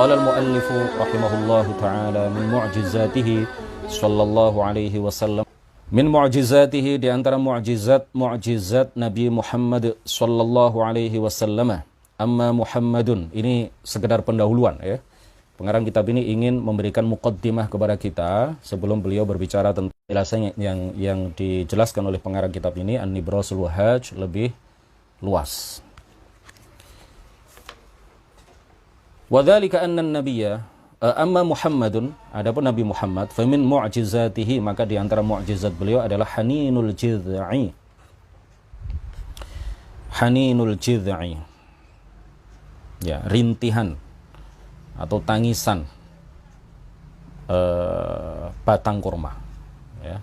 Qala al-muallif rahimahullahu ta'ala min mu'jizatihi sallallahu alaihi wasallam. Min mu'jizatihi, di antara mu'jizat Nabi Muhammad sallallahu alaihi wasallam. Amma Muhammadun, ini sekedar pendahuluan ya. Pengarang kitab ini ingin memberikan muqaddimah kepada kita sebelum beliau berbicara tentang penjelasan yang dijelaskan oleh pengarang kitab ini, An-Nibrasul Wahhaj, lebih luas. Wa dzalika anna an-nabiyya amma Muhammadun, adapun Nabi Muhammad, fa min mu'jizatihi, maka di antara mu'jizat beliau adalah haninul jid'i. Haninul jid'i. Ya, rintihan atau tangisan batang kurma ya.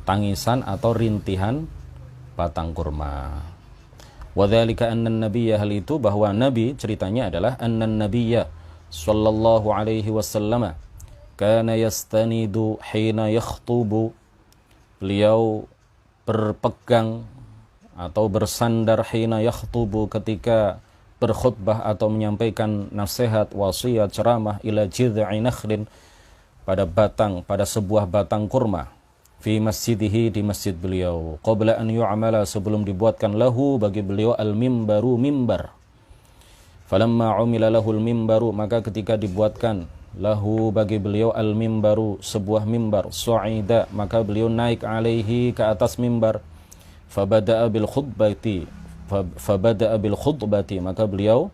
Tangisan atau rintihan batang kurma. Wa dzalika anna an-nabiyya, hal itu bahwa nabi, ceritanya adalah anna an-nabiyya sallallahu alaihi wasallam kana yastanidu hina yakhutubu, beliau berpegang atau bersandar hina yakhutubu, ketika berkhutbah atau menyampaikan nasihat, wasiat, ceramah, ila jid'i nakhlin, pada sebuah batang kurma, fi masjidihi, di masjid beliau, qabla an yu'amala, sebelum dibuatkan lahu, bagi beliau, al-mimbaru, mimbar. Falamma umila lahul mimbaru, maka ketika dibuatkan lahu, bagi beliau, al-mimbaru, sebuah mimbar, su'ida, maka beliau naik alaihi, ke atas mimbar, fabada'a bil khutbati, maka beliau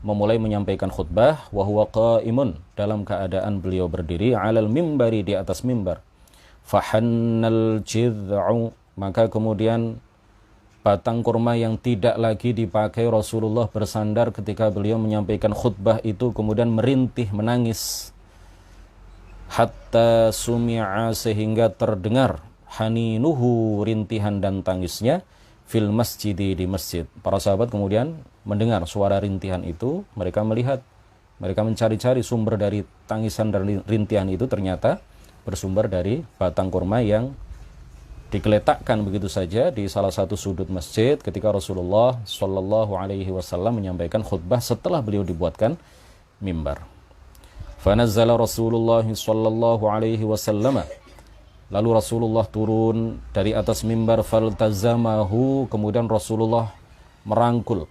memulai menyampaikan khutbah, wa huwa qaimun, dalam keadaan beliau berdiri, alal mimbari, di atas mimbar. Fahannal jid'u, maka kemudian batang kurma yang tidak lagi dipakai Rasulullah bersandar ketika beliau menyampaikan khutbah itu kemudian merintih, menangis. Hatta sumi'a, sehingga terdengar, haninuhu, rintihan dan tangisnya, fil masjidi, di masjid. Para sahabat kemudian mendengar suara rintihan itu, mereka melihat, mereka mencari-cari sumber dari tangisan dan rintihan itu, ternyata bersumber dari batang kurma yang digeletakkan begitu saja di salah satu sudut masjid ketika Rasulullah sallallahu alaihi wasallam menyampaikan khutbah setelah beliau dibuatkan mimbar. Fanazzala Rasulullah sallallahu alaihi wasallam, lalu Rasulullah turun dari atas mimbar, faltazamahu, kemudian Rasulullah merangkul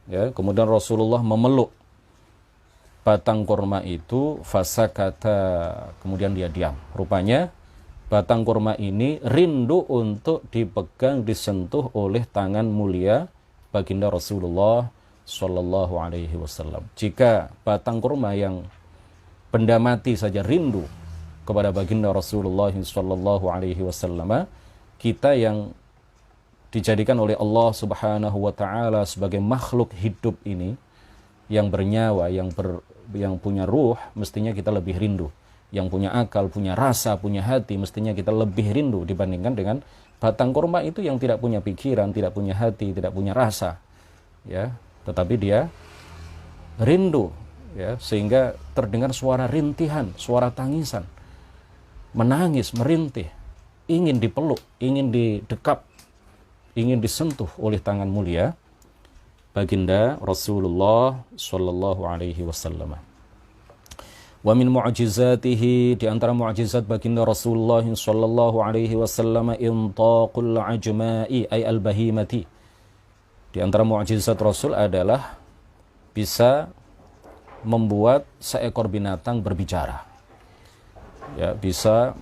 ya, kemudian Rasulullah memeluk batang kurma itu, fasakata, kemudian dia diam. Rupanya batang kurma ini rindu untuk dipegang, disentuh oleh tangan mulia baginda Rasulullah sallallahu alaihi wasallam. Jika batang kurma yang benda mati saja rindu kepada baginda Rasulullah sallallahu alaihi wasallam, kita yang dijadikan oleh Allah Subhanahu wa taala sebagai makhluk hidup ini yang bernyawa, yang punya ruh, mestinya kita lebih rindu. Yang punya akal, punya rasa, punya hati, mestinya kita lebih rindu dibandingkan dengan batang kurma itu yang tidak punya pikiran, tidak punya hati, tidak punya rasa ya, tetapi dia rindu ya, sehingga terdengar suara rintihan, suara tangisan, menangis, merintih, ingin dipeluk, ingin didekap, ingin disentuh oleh tangan mulia baginda Rasulullah sallallahu alaihi wasallam. Wa min mu'jizatihi, di antara mu'jizat baginda Rasulullah sallallahu alaihi wasallam, intaqul ajma'i ay al-bahimati. Di antara mu'jizat Rasul adalah bisa membuat seekor binatang berbicara. Ya, bisa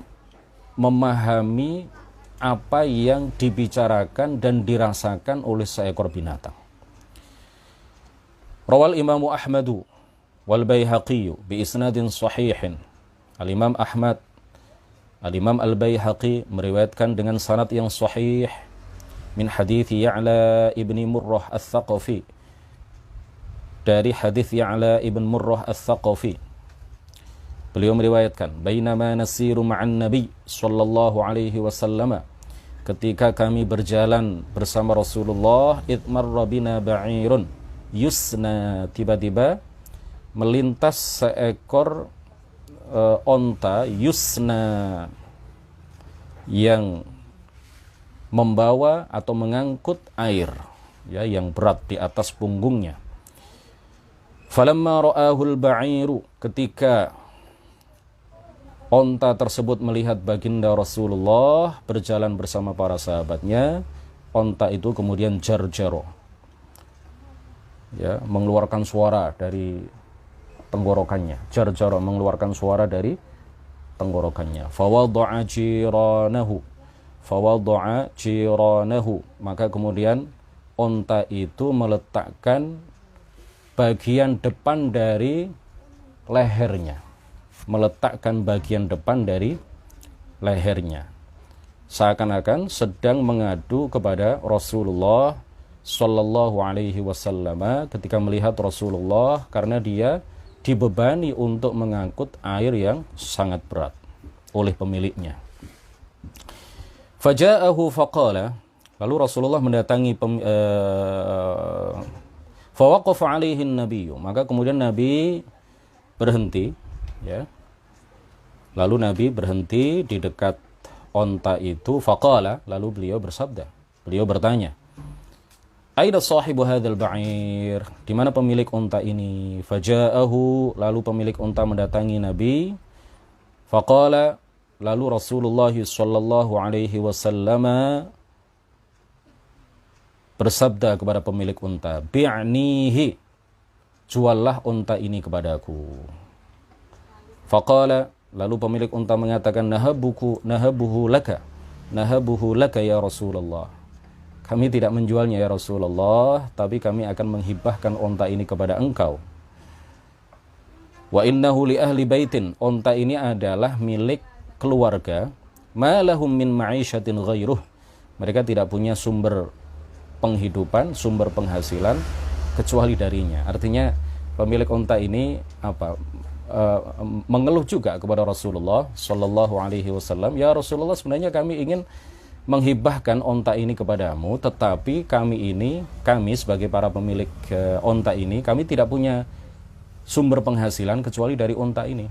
memahami apa yang dibicarakan dan dirasakan oleh seekor binatang. Rawal Imam Ahmadu wal Baihaqi bi isnadin sahihin. Al-Imam Ahmad, Al-Imam Al-Baihaqi meriwayatkan dengan sanad yang sahih min hadits Ya'la ibni Murrah Ats-Tsaqafi, dari hadits Ya'la ibn Murrah Ats-Tsaqafi. Beliau meriwayatkan, bainama nasiru ma'an nabi sallallahu alaihi wasallam, ketika kami berjalan bersama Rasulullah, idmarra bina ba'irun yusna, tiba-tiba melintas seekor onta, yusna, yang membawa atau mengangkut air ya, yang berat di atas punggungnya. Falamma ra'ahul ba'iru, ketika onta tersebut melihat baginda Rasulullah berjalan bersama para sahabatnya, onta itu kemudian jarjaro, ya, mengeluarkan suara dari tenggorokannya. Jarjaro, mengeluarkan suara dari tenggorokannya. Fawadda'a jiranahu, maka kemudian onta itu meletakkan bagian depan dari lehernya, seakan-akan sedang mengadu kepada Rasulullah Sallallahu Alaihi Wasallam ketika melihat Rasulullah, karena dia dibebani untuk mengangkut air yang sangat berat oleh pemiliknya. Faja'ahu faqala, lalu Rasulullah mendatangi fawaqafa alaihi nabiyyu, maka kemudian Nabi berhenti, ya. Lalu Nabi berhenti di dekat onta itu. Faqala, lalu beliau bersabda, beliau bertanya, aina sahibu hadzal ba'ir, di mana pemilik unta ini? Faja'ahu, lalu pemilik unta mendatangi Nabi. Faqala, lalu Rasulullah sallallahu alaihi wasallam bersabda kepada pemilik unta, bi'nihi, juallah unta ini kepadaku. Faqala, lalu pemilik unta mengatakan, nahabuhu laka ya Rasulullah, kami tidak menjualnya ya Rasulullah, tapi kami akan menghibahkan unta ini kepada engkau. Wa innahu li ahli baitin, unta ini adalah milik keluarga, ma lahum min ma'isyatin ghairuh, mereka tidak punya sumber penghidupan, sumber penghasilan kecuali darinya. Artinya pemilik unta ini mengeluh juga kepada Rasulullah Sallallahu Alaihi Wasallam, ya Rasulullah, sebenarnya kami ingin menghibahkan unta ini kepadamu, tetapi kami sebagai para pemilik unta ini, kami tidak punya sumber penghasilan kecuali dari unta ini.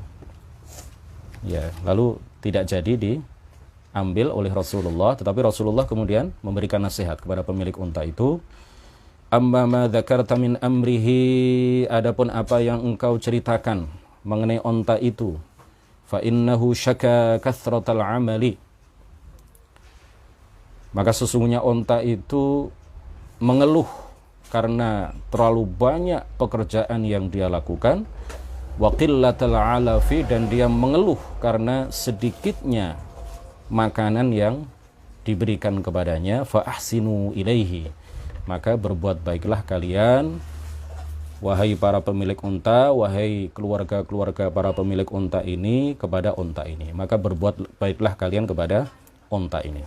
Ya, lalu tidak jadi diambil oleh Rasulullah, tetapi Rasulullah kemudian memberikan nasihat kepada pemilik unta itu. Amma ma dzakarta min amrihi, adapun apa yang engkau ceritakan mengenai unta itu, fa innahu syaka kathratal amali, maka sesungguhnya unta itu mengeluh karena terlalu banyak pekerjaan yang dia lakukan, wa qillatal alafi, dan dia mengeluh karena sedikitnya makanan yang diberikan kepadanya. Fa ahsinu ilaihi, maka berbuat baiklah kalian, wahai para pemilik unta, wahai keluarga-keluarga para pemilik unta ini, kepada unta ini, maka berbuat baiklah kalian kepada unta ini.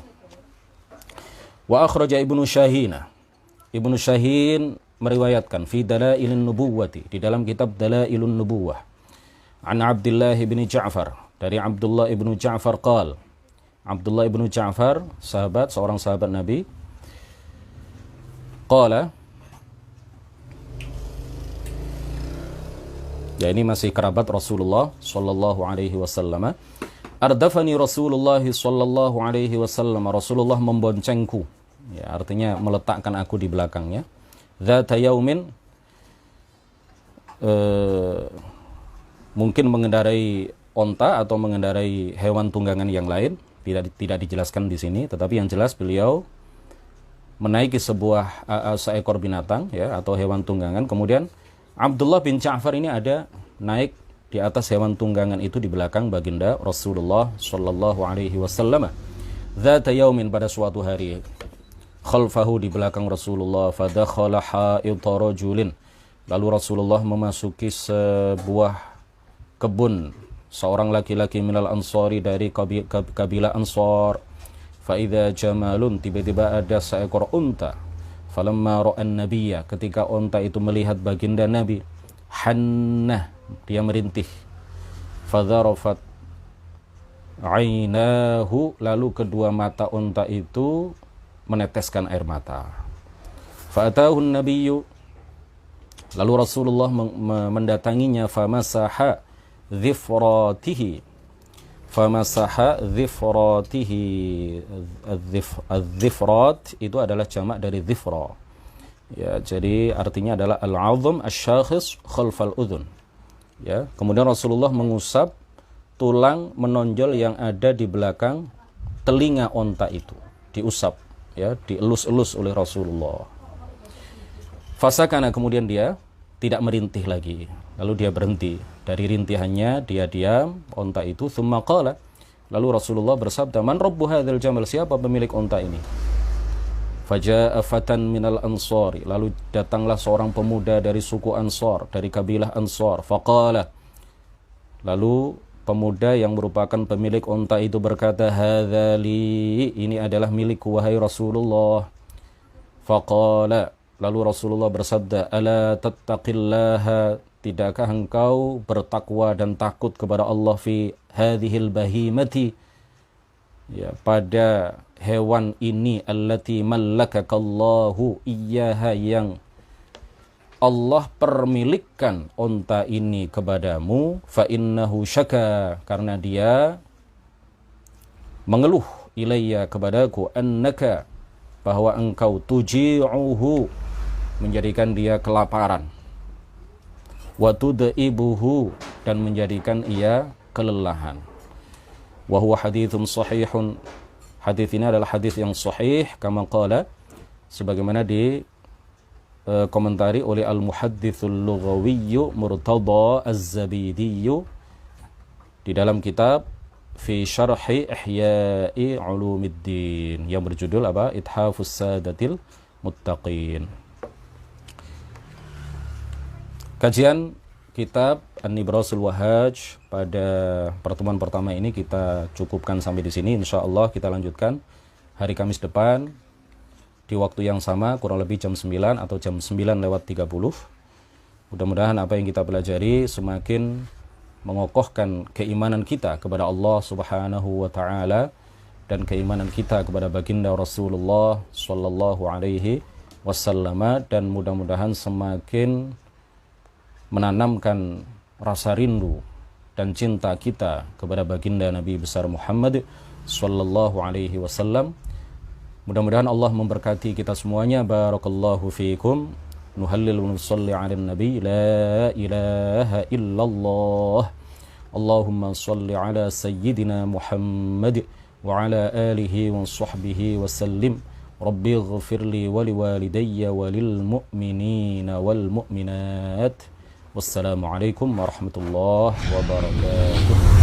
Wa akhraja Ibnu Syahin meriwayatkan fi Dalailun Nubuwati, di dalam kitab Dalailun Nubuwah, an Abdullah bin Ja'far, dari Abdullah bin Ja'far qala, Abdullah bin Ja'far, seorang sahabat Nabi, qala, ya ini masih kerabat Rasulullah sallallahu alaihi wasallam, ardafani Rasulullah sallallahu alaihi wasallam, Rasulullah memboncengku, ya, artinya meletakkan aku di belakangnya. Dzata yaumin, mungkin mengendarai onta atau mengendarai hewan tunggangan yang lain, tidak dijelaskan di sini, tetapi yang jelas beliau menaiki seekor binatang, ya, atau hewan tunggangan. Kemudian Abdullah bin Ja'far ini ada naik di atas hewan tunggangan itu di belakang baginda Rasulullah sallallahu alaihi wasallam. Dzata yaumin, pada suatu hari, khalfahu, di belakang Rasulullah, fadakhala ha'ita rajulin, lalu Rasulullah memasuki sebuah kebun seorang laki-laki minal ansari, dari kabilah Ansar. Faidha jamalun, tiba-tiba ada seekor unta. Falamma ra'an nabiyya, ketika unta itu melihat baginda Nabi, hannah, dia merintih. Fadharafat ainahu, lalu kedua mata unta itu meneteskan air mata. Fa'atahun nabiyyu, lalu Rasulullah mendatanginya. Famasaha dhifratihi, Adh-dhifrat itu adalah jamak dari dhifra. Ya, jadi artinya adalah al-'azm asy-syakhis khalfal udhun. Ya, kemudian Rasulullah mengusap tulang menonjol yang ada di belakang telinga onta itu, diusap, ya, dielus-elus oleh Rasulullah. Fasakana, kemudian dia tidak merintih lagi. Lalu dia berhenti dari rintihannya, dia diam, onta itu. Tsumma qala, lalu Rasulullah bersabda, "Man rabbu hadzal jamal?" Siapa pemilik onta ini? Faja'a fatan minal ansari, lalu datanglah seorang pemuda dari suku Ansar, dari kabilah Ansar. Faqala, lalu pemuda yang merupakan pemilik onta itu berkata, "Hadza li," ini adalah milikku wahai Rasulullah. Faqala, lalu Rasulullah bersabda, "Ala tattaqillaha, tidakkah engkau bertakwa dan takut kepada Allah fi hadhil bahimati, ya, pada hewan ini, allati mallakakallahu iyyaha, yang Allah permilikkan onta ini kepadamu, fa innahu syaka, karena dia mengeluh, ilayya, kepadaku, annaka, bahwa engkau tuji'uhu, menjadikan dia kelaparan, wa tud'ibuhu, dan menjadikan ia kelelahan. Wa huwa haditsun sahihun, hadits ini adalah hadits yang sahih, kama qala, sebagaimana di komentari oleh al-muhadditsul lughawiyyu Murtada az-Zabidiyyu di dalam kitab fi syarhi ihya'i ulumiddin yang berjudul apa? Ithafus Sadatil Muttaqin. Kajian kitab An-Nibrasul Wahaj pada pertemuan pertama ini kita cukupkan sampai di sini. Insyaallah kita lanjutkan hari Kamis depan di waktu yang sama, kurang lebih jam 9 atau jam 9:30. Mudah-mudahan apa yang kita pelajari semakin mengokohkan keimanan kita kepada Allah Subhanahu wa taala dan keimanan kita kepada baginda Rasulullah sallallahu alaihi wasallam, dan mudah-mudahan semakin menanamkan rasa rindu dan cinta kita kepada baginda Nabi besar Muhammad sallallahu alaihi wasallam. Mudah-mudahan Allah memberkati kita semuanya. Barakallahu fiikum. Nuhallil wa nusalli 'alan nabi. La ilaha illallah. Allahumma salli 'ala sayyidina Muhammad wa 'ala alihi wa sahbihi wa sallim. Rabbi ighfirli wa liwalidayya wa lil mu'minina wal mu'minat. Wassalamualaikum warahmatullahi wabarakatuh.